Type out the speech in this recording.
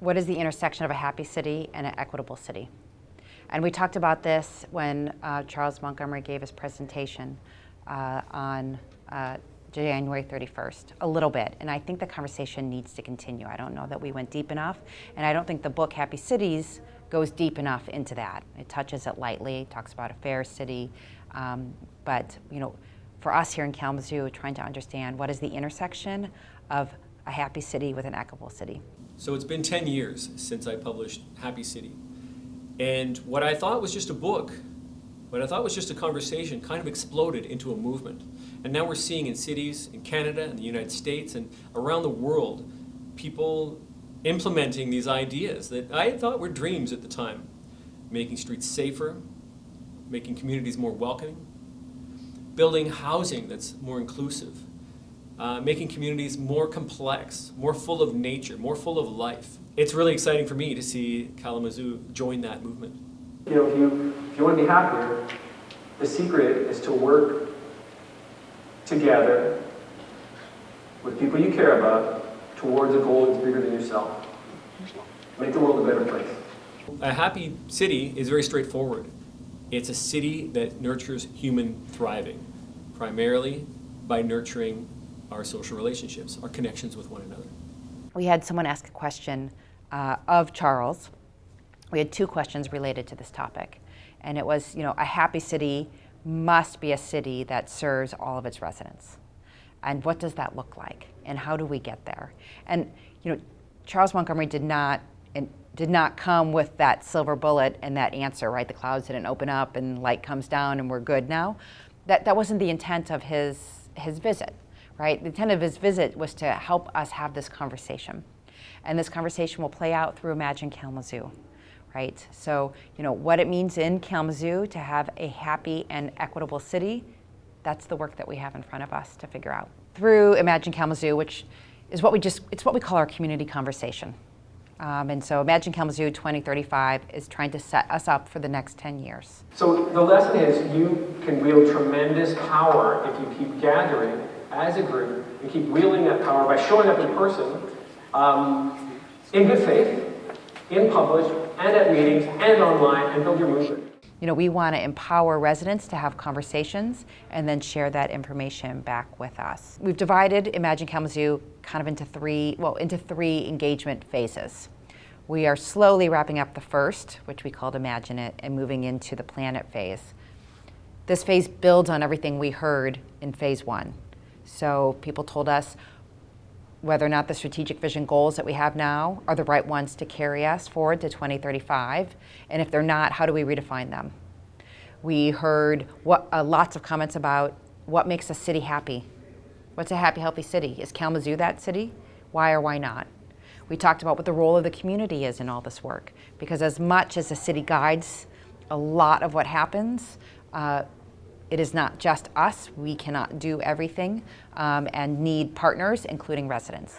what is the intersection of a happy city and an equitable city? And we talked about this when Charles Montgomery gave his presentation on January 31st, a little bit. And I think the conversation needs to continue. I don't know that we went deep enough, and I don't think the book Happy Cities goes deep enough into that. It touches it lightly, talks about a fair city, but for us here in Kalamazoo, trying to understand what is the intersection of a happy city with an equitable city. So it's been 10 years since I published Happy City. And what I thought was just a book, what I thought was just a conversation, kind of exploded into a movement. And now we're seeing in cities in Canada and the United States and around the world, people implementing these ideas that I thought were dreams at the time. Making streets safer, making communities more welcoming, building housing that's more inclusive, making communities more complex, more full of nature, more full of life. It's really exciting for me to see Kalamazoo join that movement. If you want to be happier, the secret is to work together with people you care about towards a goal that's bigger than yourself. Make the world a better place. A happy city is very straightforward. It's a city that nurtures human thriving, primarily by nurturing our social relationships, our connections with one another. We had someone ask a question of Charles. We had two questions related to this topic. And it was, a happy city must be a city that serves all of its residents. And what does that look like? And how do we get there? And, Charles Montgomery did not come with that silver bullet and that answer, right? The clouds didn't open up and light comes down and we're good now. That wasn't the intent of his visit, right? The intent of his visit was to help us have this conversation. And this conversation will play out through Imagine Kalamazoo, right? So, what it means in Kalamazoo to have a happy and equitable city, that's the work that we have in front of us to figure out. Through Imagine Kalamazoo, which is it's what we call our community conversation. And so Imagine Kalamazoo 2035 is trying to set us up for the next 10 years. So the lesson is you can wield tremendous power if you keep gathering as a group and keep wielding that power by showing up in person, in good faith, in public, and at meetings, and online, and build your movement. We want to empower residents to have conversations and then share that information back with us. We've divided Imagine Kalamazoo kind of into three engagement phases. We are slowly wrapping up the first, which we called Imagine It, and moving into the Plan It phase. This phase builds on everything we heard in phase one. So people told us whether or not the strategic vision goals that we have now are the right ones to carry us forward to 2035. And if they're not, how do we redefine them? We heard lots of comments about what makes a city happy. What's a happy, healthy city? Is Kalamazoo that city? Why or why not? We talked about what the role of the community is in all this work. Because as much as the city guides a lot of what happens, it is not just us. We cannot do everything and need partners, including residents.